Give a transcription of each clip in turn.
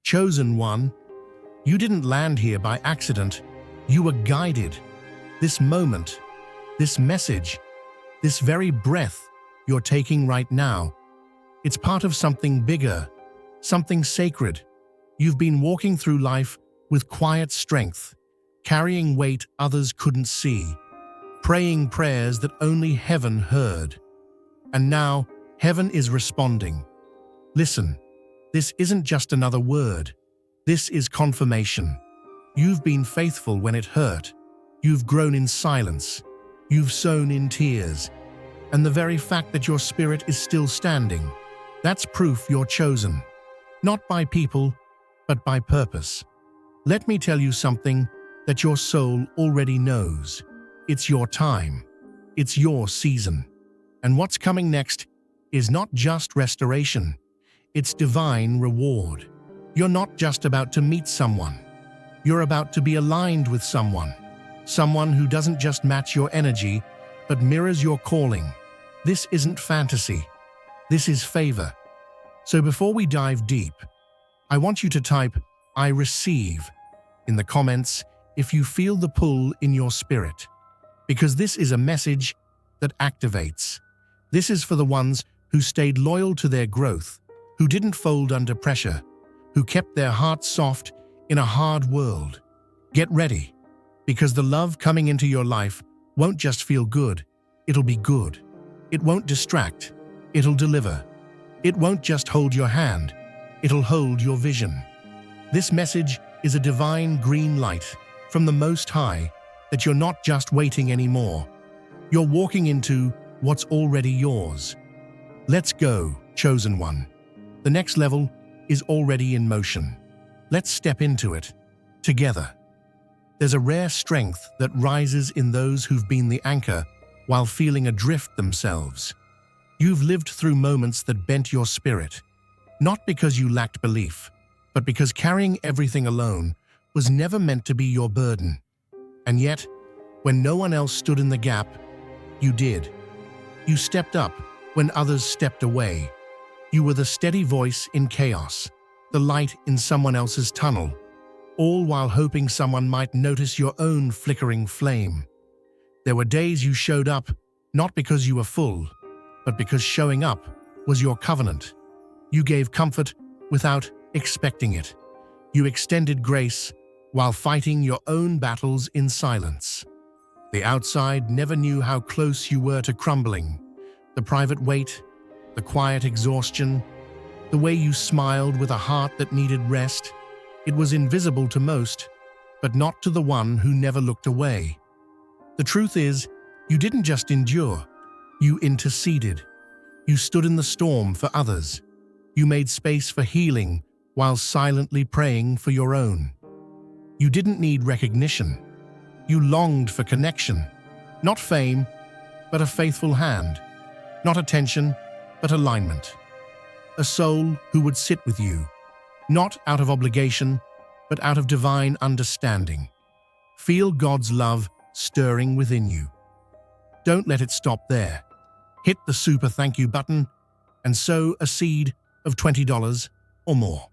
Chosen one, you didn't land here by accident. You were guided. This moment, this message, this very breath you're taking right now, it's part of something bigger, something sacred. You've been walking through life with quiet strength, carrying weight others couldn't see, praying prayers that only heaven heard. And now, heaven is responding. Listen, this isn't just another word. This is confirmation. You've been faithful when it hurt. You've grown in silence. You've sown in tears. And the very fact that your spirit is still standing, that's proof you're chosen. Not by people, but by purpose. Let me tell you something that your soul already knows. It's your time. It's your season. And what's coming next is not just restoration. It's divine reward. You're not just about to meet someone. You're about to be aligned with someone. Someone who doesn't just match your energy, but mirrors your calling. This isn't fantasy. This is favor. So before we dive deep, I want you to type, "I receive," in the comments if you feel the pull in your spirit. Because this is a message that activates. This is for the ones who stayed loyal to their growth, who didn't fold under pressure, who kept their hearts soft in a hard world. Get ready, because the love coming into your life won't just feel good, it'll be good. It won't distract, it'll deliver. It won't just hold your hand, it'll hold your vision. This message is a divine green light from the Most High that you're not just waiting anymore. You're walking into what's already yours. Let's go, chosen one. The next level is already in motion. Let's step into it, together. There's a rare strength that rises in those who've been the anchor while feeling adrift themselves. You've lived through moments that bent your spirit, not because you lacked belief, but because carrying everything alone was never meant to be your burden. And yet, when no one else stood in the gap, you did. You stepped up when others stepped away. You were the steady voice in chaos, the light in someone else's tunnel, all while hoping someone might notice your own flickering flame. There were days you showed up, not because you were full, but because showing up was your covenant. You gave comfort without expecting it. You extended grace while fighting your own battles in silence. The outside never knew how close you were to crumbling. The private weight, the quiet exhaustion, the way you smiled with a heart that needed rest, it was invisible to most, but not to the one who never looked away. The truth is, you didn't just endure, you interceded. You stood in the storm for others. You made space for healing while silently praying for your own. You didn't need recognition. You longed for connection, not fame, but a faithful hand, not attention, but alignment. A soul who would sit with you, not out of obligation, but out of divine understanding. Feel God's love stirring within you. Don't let it stop there. Hit the super thank you button and sow a seed of $20 or more.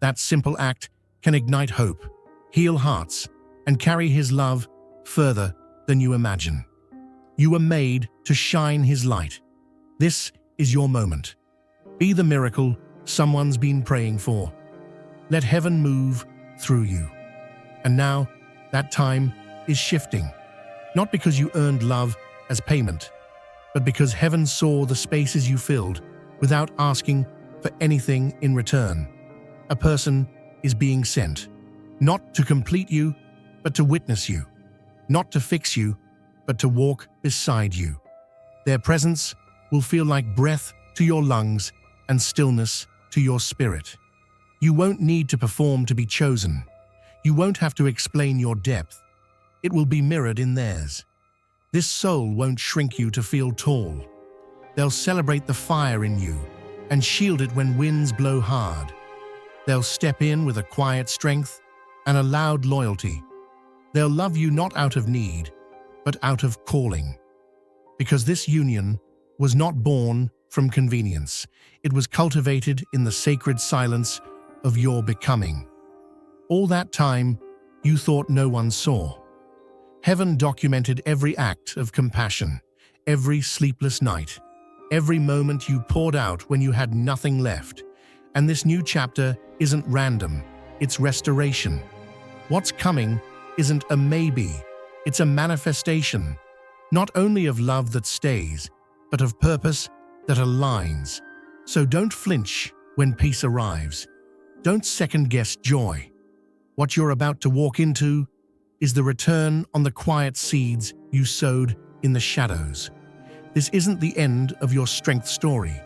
That simple act can ignite hope, heal hearts, and carry His love further than you imagine. You were made to shine His light. This is your moment. Be the miracle someone's been praying for. Let heaven move through you. And now, that time is shifting. Not because you earned love as payment, but because heaven saw the spaces you filled without asking for anything in return. A person is being sent, not to complete you, but to witness you. Not to fix you, but to walk beside you. Their presence will feel like breath to your lungs and stillness to your spirit. You won't need to perform to be chosen. You won't have to explain your depth. It will be mirrored in theirs. This soul won't shrink you to feel tall. They'll celebrate the fire in you and shield it when winds blow hard. They'll step in with a quiet strength and a loud loyalty. They'll love you not out of need, but out of calling. Because this union was not born from convenience. It was cultivated in the sacred silence of your becoming. All that time, you thought no one saw. Heaven documented every act of compassion, every sleepless night, every moment you poured out when you had nothing left. And this new chapter isn't random, it's restoration. What's coming isn't a maybe, it's a manifestation, not only of love that stays, but of purpose that aligns. So don't flinch when peace arrives. Don't second-guess joy. What you're about to walk into is the return on the quiet seeds you sowed in the shadows. This isn't the end of your strength story.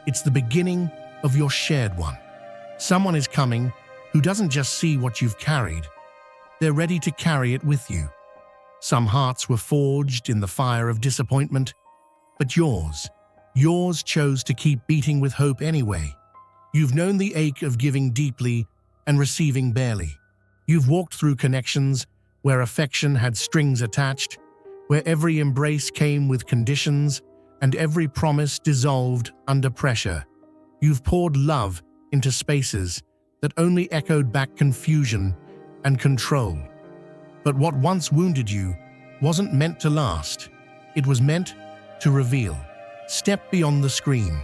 It's the beginning of your shared one. Someone is coming who doesn't just see what you've carried, they're ready to carry it with you. Some hearts were forged in the fire of disappointment, but yours chose to keep beating with hope anyway. You've known the ache of giving deeply and receiving barely. You've walked through connections where affection had strings attached, where every embrace came with conditions and every promise dissolved under pressure. You've poured love into spaces that only echoed back confusion and control. But what once wounded you wasn't meant to last. It was meant to reveal. Step beyond the screen.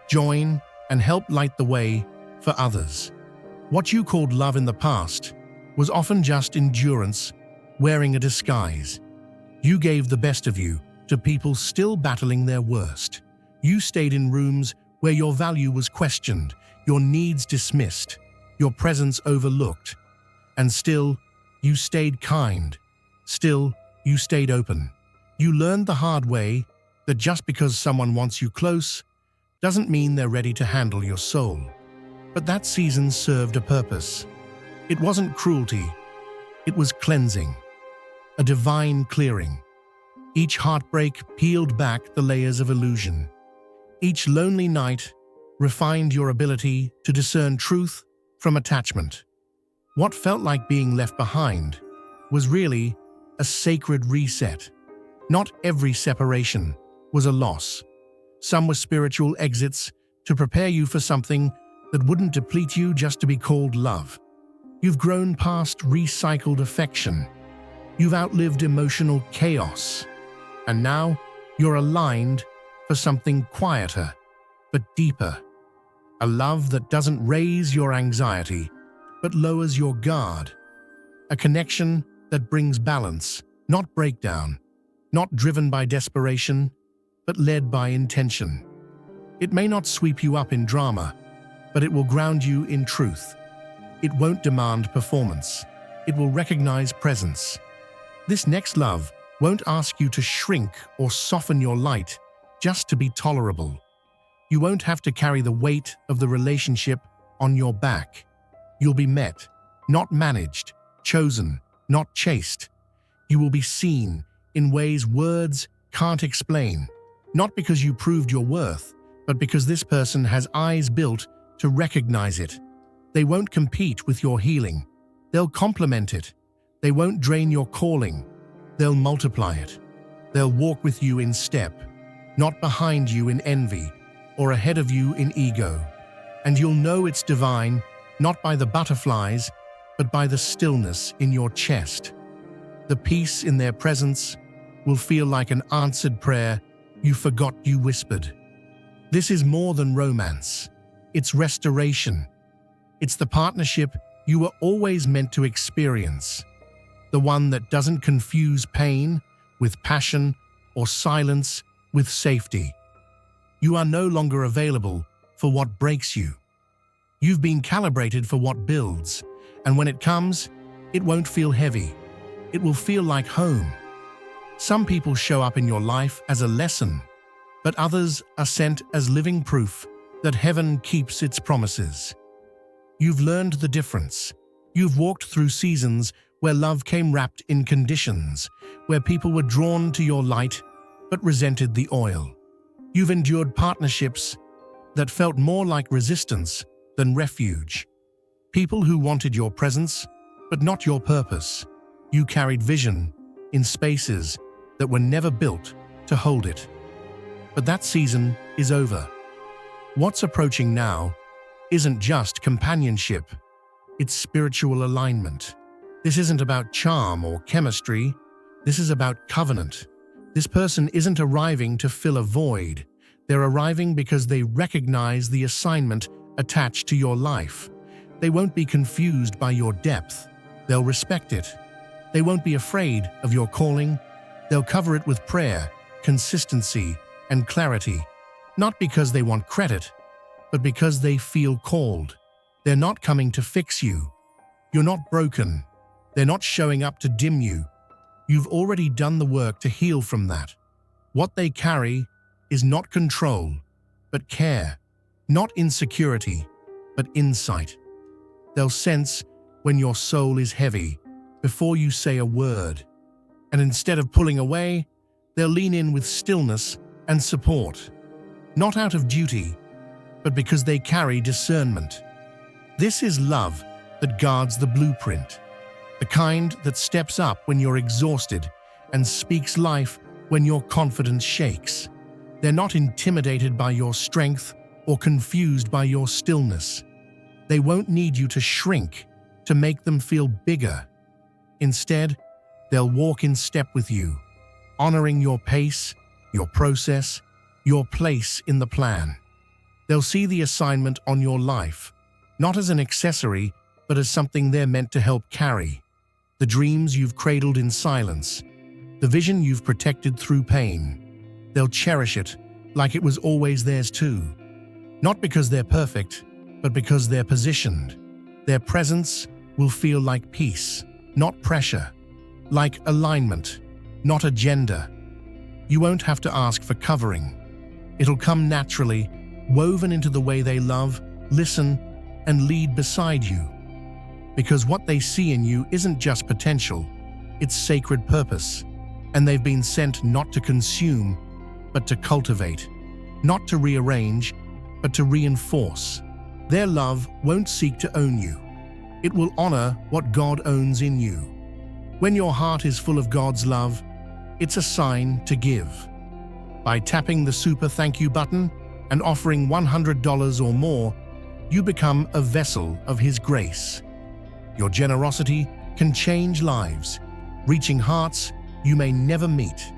Join and help light the way for others. What you called love in the past was often just endurance wearing a disguise. You gave the best of you to people still battling their worst. You stayed in rooms where your value was questioned, your needs dismissed, your presence overlooked. And still, you stayed kind. Still, you stayed open. You learned the hard way that just because someone wants you close doesn't mean they're ready to handle your soul. But that season served a purpose. It wasn't cruelty, it was cleansing, a divine clearing. Each heartbreak peeled back the layers of illusion. Each lonely night refined your ability to discern truth from attachment. What felt like being left behind was really a sacred reset. Not every separation was a loss. Some were spiritual exits to prepare you for something that wouldn't deplete you just to be called love. You've grown past recycled affection. You've outlived emotional chaos. And now you're aligned for something quieter, but deeper. A love that doesn't raise your anxiety, but lowers your guard. A connection that brings balance, not breakdown. Not driven by desperation, but led by intention. It may not sweep you up in drama, but it will ground you in truth. It won't demand performance. It will recognize presence. This next love won't ask you to shrink or soften your light just to be tolerable. You won't have to carry the weight of the relationship on your back. You'll be met, not managed, chosen, not chased. You will be seen in ways words can't explain, not because you proved your worth, but because this person has eyes built to recognize it. They won't compete with your healing. They'll complement it. They won't drain your calling. They'll multiply it. They'll walk with you in step, not behind you in envy or ahead of you in ego. And you'll know it's divine, not by the butterflies, but by the stillness in your chest. The peace in their presence will feel like an answered prayer you forgot you whispered. This is more than romance. It's restoration. It's the partnership you were always meant to experience. The one that doesn't confuse pain with passion or silence with safety. You are no longer available for what breaks you. You've been calibrated for what builds, and when it comes, it won't feel heavy. It will feel like home. Some people show up in your life as a lesson, but others are sent as living proof that heaven keeps its promises. You've learned the difference. You've walked through seasons where love came wrapped in conditions, where people were drawn to your light but resented the oil. You've endured partnerships that felt more like resistance than refuge. People who wanted your presence, but not your purpose. You carried vision in spaces that were never built to hold it. But that season is over. What's approaching now isn't just companionship. It's spiritual alignment. This isn't about charm or chemistry. This is about covenant. This person isn't arriving to fill a void. They're arriving because they recognize the assignment attached to your life. They won't be confused by your depth. They'll respect it. They won't be afraid of your calling. They'll cover it with prayer, consistency, and clarity. Not because they want credit, but because they feel called. They're not coming to fix you. You're not broken. They're not showing up to dim you. You've already done the work to heal from that. What they carry is not control, but care. Not insecurity, but insight. They'll sense when your soul is heavy before you say a word. And instead of pulling away, they'll lean in with stillness and support. Not out of duty, but because they carry discernment. This is love that guards the blueprint. The kind that steps up when you're exhausted and speaks life when your confidence shakes. They're not intimidated by your strength or confused by your stillness. They won't need you to shrink to make them feel bigger. Instead, they'll walk in step with you, honoring your pace, your process, your place in the plan. They'll see the assignment on your life, not as an accessory, but as something they're meant to help carry. The dreams you've cradled in silence, the vision you've protected through pain. They'll cherish it like it was always theirs too. Not because they're perfect, but because they're positioned. Their presence will feel like peace, not pressure, like alignment, not agenda. You won't have to ask for covering. It'll come naturally, woven into the way they love, listen, and lead beside you. Because what they see in you isn't just potential, it's sacred purpose. And they've been sent not to consume, but to cultivate. Not to rearrange, but to reinforce. Their love won't seek to own you. It will honor what God owns in you. When your heart is full of God's love, it's a sign to give. By tapping the super thank you button and offering $100 or more, you become a vessel of His grace. Your generosity can change lives, reaching hearts you may never meet.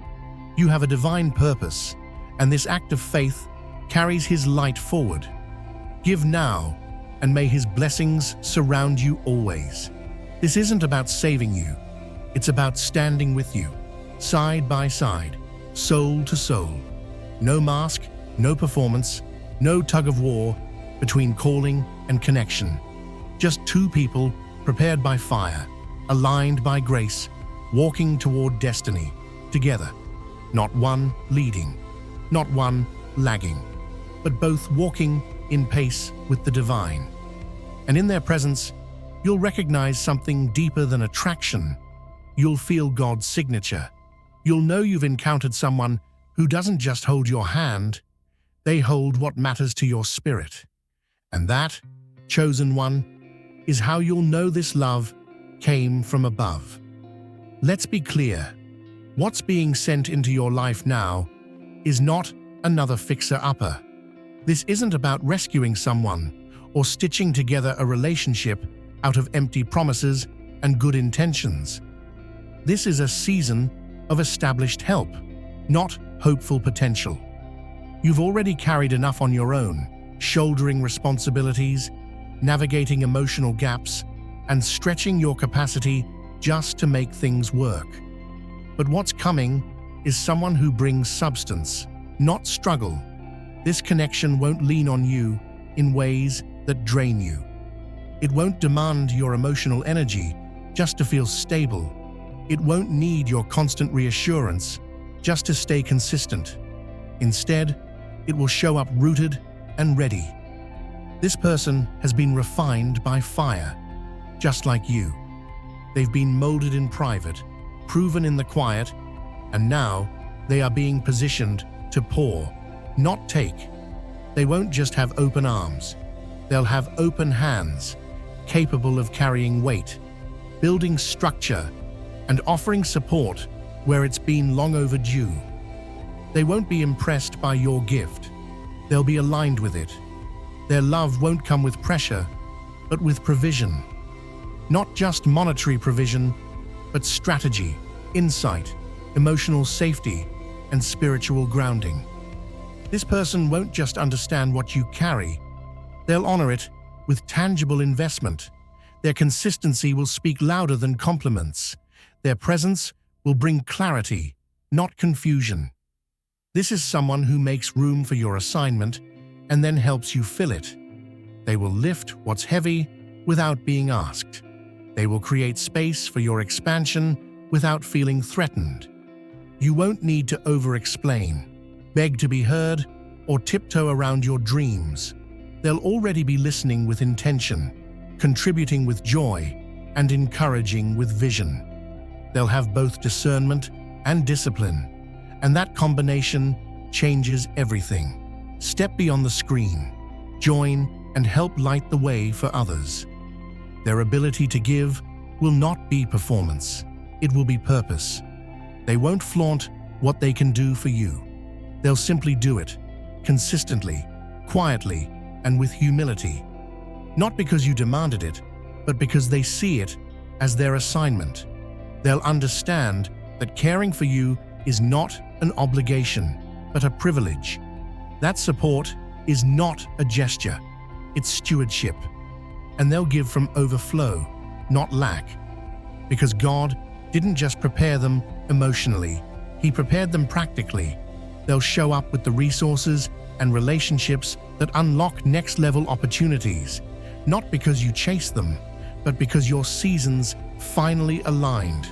You have a divine purpose, and this act of faith carries His light forward. Give now, and may His blessings surround you always. This isn't about saving you. It's about standing with you, side by side, soul to soul. No mask, no performance, no tug of war between calling and connection. Just two people prepared by fire, aligned by grace, walking toward destiny, together. Not one leading, not one lagging, but both walking in pace with the divine. And in their presence, you'll recognize something deeper than attraction. You'll feel God's signature. You'll know you've encountered someone who doesn't just hold your hand, they hold what matters to your spirit. And that, chosen one, is how you'll know this love came from above. Let's be clear. What's being sent into your life now is not another fixer-upper. This isn't about rescuing someone or stitching together a relationship out of empty promises and good intentions. This is a season of established help, not hopeful potential. You've already carried enough on your own, shouldering responsibilities, navigating emotional gaps, and stretching your capacity just to make things work. But what's coming is someone who brings substance, not struggle. This connection won't lean on you in ways that drain you. It won't demand your emotional energy just to feel stable. It won't need your constant reassurance just to stay consistent. Instead, it will show up rooted and ready. This person has been refined by fire, just like you. They've been molded in private, proven in the quiet, and now they are being positioned to pour, not take. They won't just have open arms. They'll have open hands, capable of carrying weight, building structure, and offering support where it's been long overdue. They won't be impressed by your gift. They'll be aligned with it. Their love won't come with pressure, but with provision. Not just monetary provision, but strategy, insight, emotional safety, and spiritual grounding. This person won't just understand what you carry, they'll honor it with tangible investment. Their consistency will speak louder than compliments. Their presence will bring clarity, not confusion. This is someone who makes room for your assignment and then helps you fill it. They will lift what's heavy without being asked. They will create space for your expansion without feeling threatened. You won't need to over-explain, beg to be heard, or tiptoe around your dreams. They'll already be listening with intention, contributing with joy, and encouraging with vision. They'll have both discernment and discipline, and that combination changes everything. Step beyond the screen, join, and help light the way for others. Their ability to give will not be performance, it will be purpose. They won't flaunt what they can do for you. They'll simply do it, consistently, quietly, and with humility. Not because you demanded it, but because they see it as their assignment. They'll understand that caring for you is not an obligation, but a privilege. That support is not a gesture, it's stewardship. And they'll give from overflow, not lack. Because God didn't just prepare them emotionally, He prepared them practically. They'll show up with the resources and relationships that unlock next-level opportunities, not because you chase them, but because your seasons finally aligned.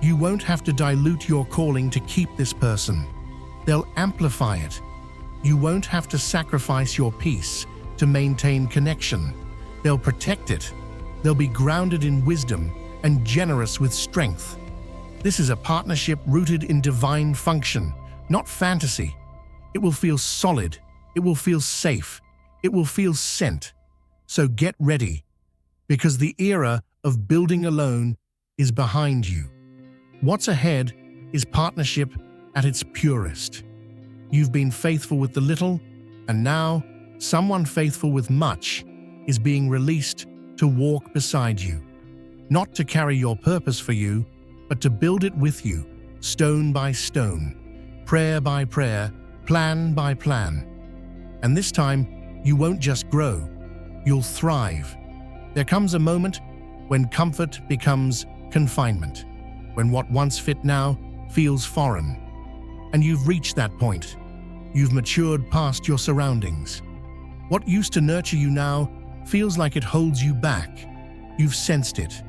You won't have to dilute your calling to keep this person. They'll amplify it. You won't have to sacrifice your peace to maintain connection. They'll protect it. They'll be grounded in wisdom and generous with strength. This is a partnership rooted in divine function, not fantasy. It will feel solid. It will feel safe. It will feel sent. So get ready, because the era of building alone is behind you. What's ahead is partnership at its purest. You've been faithful with the little, and now someone faithful with much is being released to walk beside you. Not to carry your purpose for you, but to build it with you, stone by stone, prayer by prayer, plan by plan. And this time, you won't just grow, you'll thrive. There comes a moment when comfort becomes confinement, when what once fit now feels foreign. And you've reached that point. You've matured past your surroundings. What used to nurture you now feels like it holds you back. You've sensed it.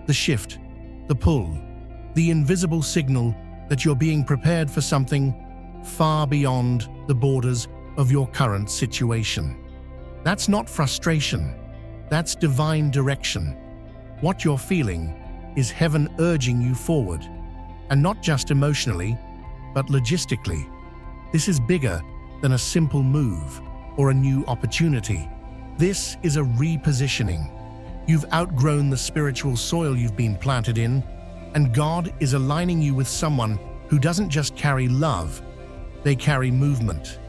The shift, the pull, the invisible signal that you're being prepared for something far beyond the borders of your current situation. That's not frustration. That's divine direction. What you're feeling is heaven urging you forward. And not just emotionally, but logistically. This is bigger than a simple move or a new opportunity. This is a repositioning. You've outgrown the spiritual soil you've been planted in, and God is aligning you with someone who doesn't just carry love, they carry movement.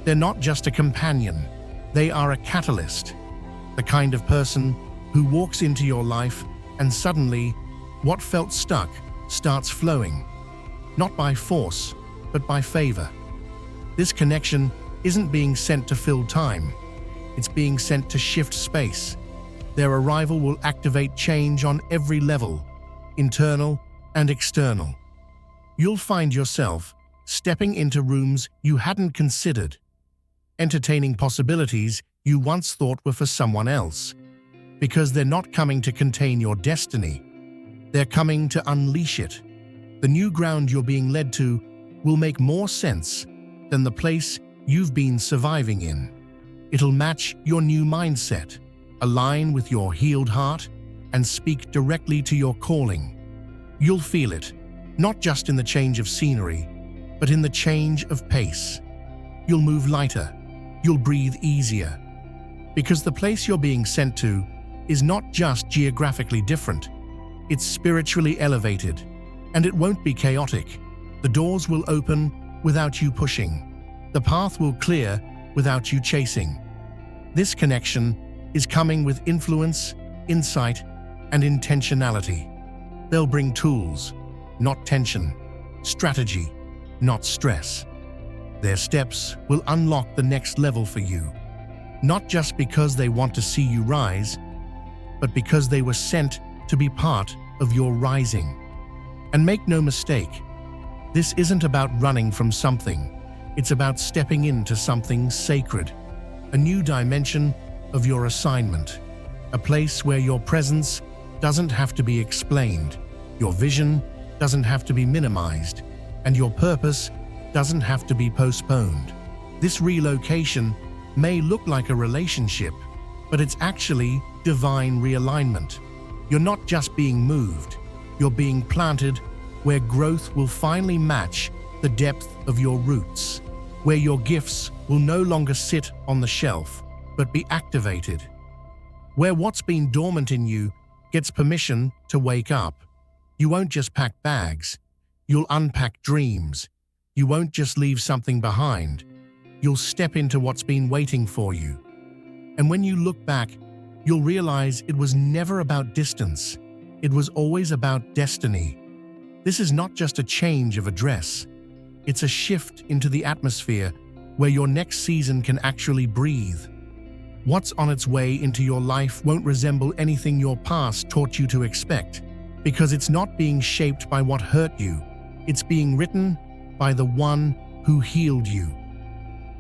They're not just a companion, they are a catalyst. The kind of person who walks into your life and suddenly, what felt stuck starts flowing. Not by force, but by favor. This connection isn't being sent to fill time. It's being sent to shift space. Their arrival will activate change on every level, internal and external. You'll find yourself stepping into rooms you hadn't considered, entertaining possibilities you once thought were for someone else, because they're not coming to contain your destiny. They're coming to unleash it. The new ground you're being led to will make more sense than the place you've been surviving in. It'll match your new mindset, align with your healed heart, and speak directly to your calling. You'll feel it, not just in the change of scenery, but in the change of pace. You'll move lighter, you'll breathe easier, because the place you're being sent to is not just geographically different, it's spiritually elevated, and it won't be chaotic. The doors will open without you pushing. The path will clear without you chasing. This connection is coming with influence, insight, and intentionality. They'll bring tools, not tension, strategy, not stress. Their steps will unlock the next level for you, not just because they want to see you rise, but because they were sent to be part of your rising. And make no mistake, this isn't about running from something. It's about stepping into something sacred, a new dimension of your assignment, a place where your presence doesn't have to be explained, your vision doesn't have to be minimized, and your purpose doesn't have to be postponed. This relocation may look like a relationship, but it's actually divine realignment. You're not just being moved, you're being planted where growth will finally match the depth of your roots, where your gifts will no longer sit on the shelf, but be activated, where what's been dormant in you gets permission to wake up. You won't just pack bags, you'll unpack dreams. You won't just leave something behind, you'll step into what's been waiting for you. And when you look back, you'll realize it was never about distance, it was always about destiny. This is not just a change of address, it's a shift into the atmosphere where your next season can actually breathe. What's on its way into your life won't resemble anything your past taught you to expect, because it's not being shaped by what hurt you, it's being written by the one who healed you.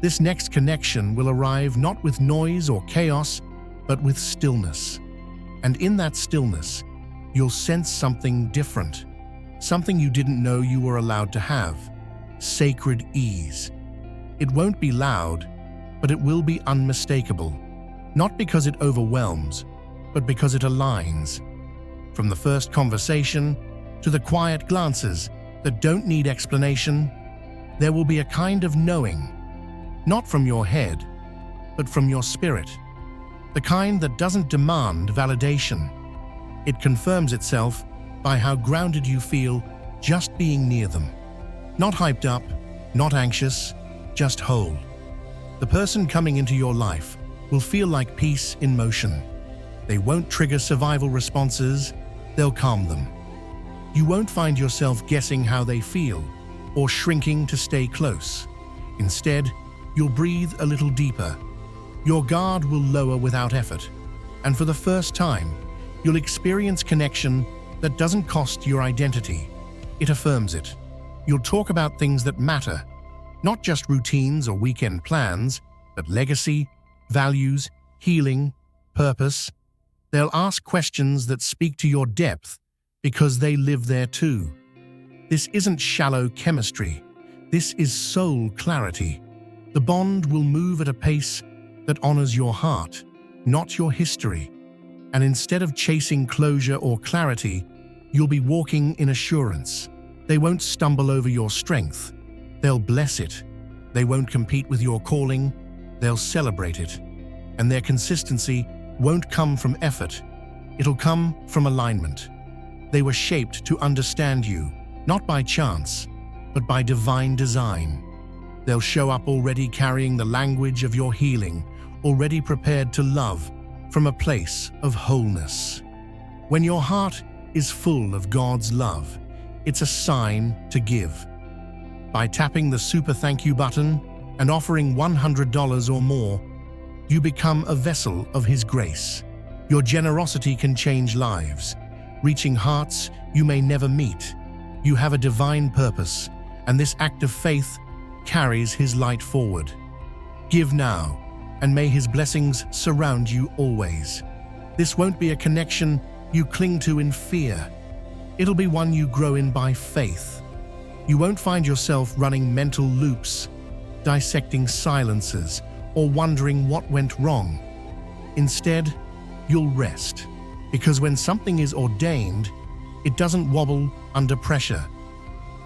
This next connection will arrive not with noise or chaos, but with stillness. And in that stillness, you'll sense something different, something you didn't know you were allowed to have: sacred ease. It won't be loud, but it will be unmistakable, not because it overwhelms, but because it aligns. From the first conversation to the quiet glances that don't need explanation, there will be a kind of knowing, not from your head, but from your spirit, the kind that doesn't demand validation. It confirms itself by how grounded you feel just being near them. Not hyped up, not anxious, just whole. The person coming into your life will feel like peace in motion. They won't trigger survival responses, they'll calm them. You won't find yourself guessing how they feel or shrinking to stay close. Instead, you'll breathe a little deeper. Your guard will lower without effort, and for the first time, you'll experience connection that doesn't cost your identity. It affirms it. You'll talk about things that matter, not just routines or weekend plans, but legacy, values, healing, purpose. They'll ask questions that speak to your depth because they live there too. This isn't shallow chemistry. This is soul clarity. The bond will move at a pace that honors your heart, not your history. And instead of chasing closure or clarity, you'll be walking in assurance. They won't stumble over your strength. They'll bless it. They won't compete with your calling. They'll celebrate it. And their consistency won't come from effort. It'll come from alignment. They were shaped to understand you, not by chance, but by divine design. They'll show up already carrying the language of your healing, already prepared to love from a place of wholeness. When your heart is full of God's love, it's a sign to give. By tapping the super thank you button and offering $100 or more, you become a vessel of His grace. Your generosity can change lives, reaching hearts you may never meet. You have a divine purpose, and this act of faith carries His light forward. Give now, and may His blessings surround you always. This won't be a connection you cling to in fear. It'll be one you grow in by faith. You won't find yourself running mental loops, dissecting silences, or wondering what went wrong. Instead, you'll rest, because when something is ordained, it doesn't wobble under pressure.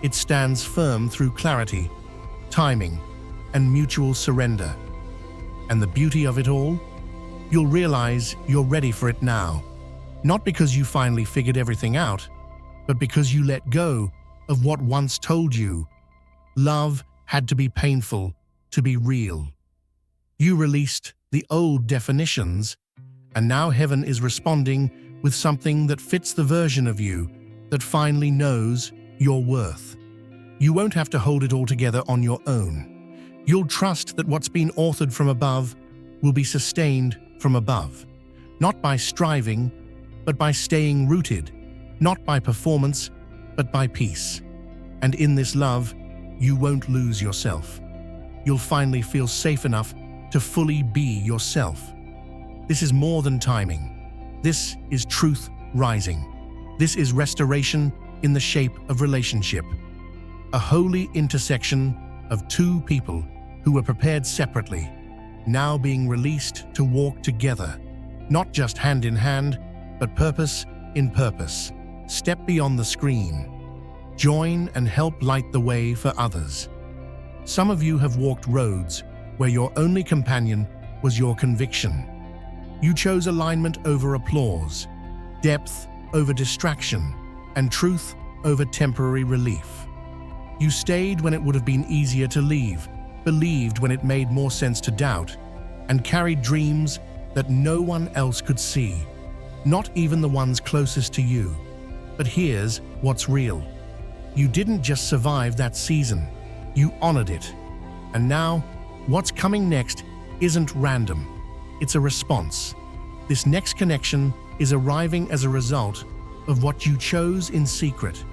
It stands firm through clarity, timing, and mutual surrender. And the beauty of it all? You'll realize you're ready for it now. Not because you finally figured everything out, but because you let go of what once told you love had to be painful to be real. You released the old definitions, and now heaven is responding with something that fits the version of you that finally knows your worth. You won't have to hold it all together on your own. You'll trust that what's been authored from above will be sustained from above, not by striving, but by staying rooted, not by performance, but by peace. And in this love, you won't lose yourself. You'll finally feel safe enough to fully be yourself. This is more than timing. This is truth rising. This is restoration in the shape of relationship. A holy intersection of two people who were prepared separately, now being released to walk together, not just hand in hand, but purpose in purpose. Step beyond the screen. Join and help light the way for others. Some of you have walked roads where your only companion was your conviction. You chose alignment over applause, depth over distraction, and truth over temporary relief. You stayed when it would have been easier to leave, believed when it made more sense to doubt, and carried dreams that no one else could see, not even the ones closest to you. But here's what's real. You didn't just survive that season, you honored it. And now, what's coming next isn't random, it's a response. This next connection is arriving as a result of what you chose in secret.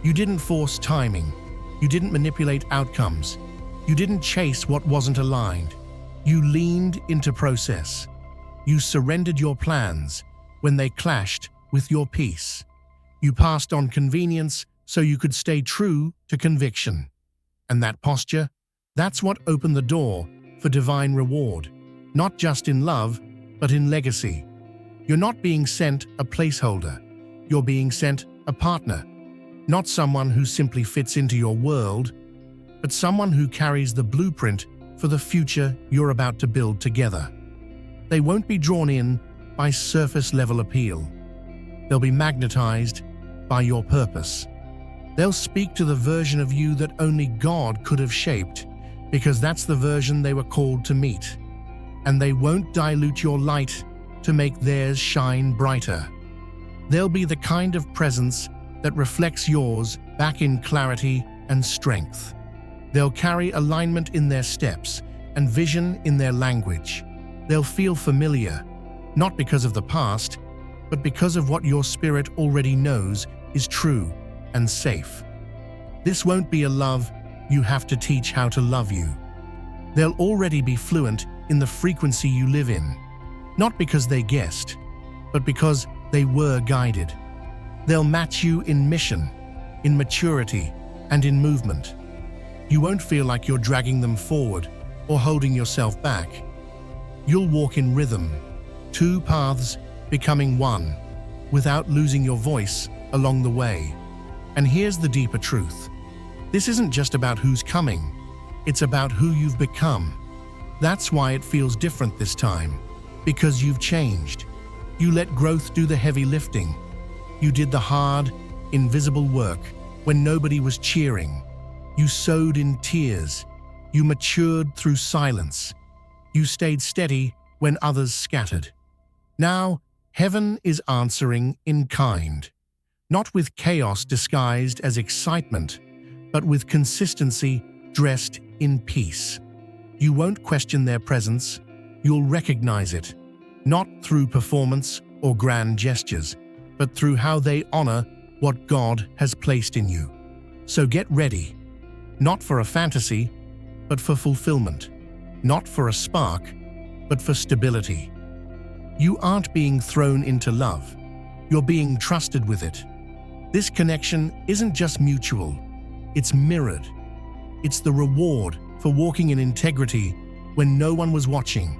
You didn't force timing, you didn't manipulate outcomes, you didn't chase what wasn't aligned. You leaned into process. You surrendered your plans when they clashed with your peace. You passed on convenience so you could stay true to conviction. And that posture, that's what opened the door for divine reward, not just in love, but in legacy. You're not being sent a placeholder. You're being sent a partner, not someone who simply fits into your world, but someone who carries the blueprint for the future you're about to build together. They won't be drawn in by surface-level appeal. They'll be magnetized by your purpose. They'll speak to the version of you that only God could have shaped, because that's the version they were called to meet. And they won't dilute your light to make theirs shine brighter. They'll be the kind of presence that reflects yours back in clarity and strength. They'll carry alignment in their steps and vision in their language. They'll feel familiar, not because of the past, but because of what your spirit already knows is true and safe. This won't be a love you have to teach how to love you. They'll already be fluent in the frequency you live in, not because they guessed, but because they were guided. They'll match you in mission, in maturity, and in movement. You won't feel like you're dragging them forward or holding yourself back. You'll walk in rhythm, two paths becoming one, without losing your voice along the way. And here's the deeper truth. This isn't just about who's coming, it's about who you've become. That's why it feels different this time, because you've changed. You let growth do the heavy lifting. You did the hard, invisible work when nobody was cheering. You sowed in tears. You matured through silence. You stayed steady when others scattered. Now, heaven is answering in kind, not with chaos disguised as excitement, but with consistency dressed in peace. You won't question their presence, you'll recognize it, not through performance or grand gestures, but through how they honor what God has placed in you. So get ready, not for a fantasy, but for fulfillment, not for a spark, but for stability. You aren't being thrown into love, you're being trusted with it. This connection isn't just mutual, it's mirrored. It's the reward for walking in integrity when no one was watching.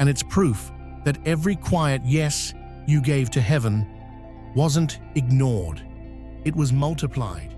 And it's proof that every quiet yes you gave to heaven wasn't ignored. It was multiplied.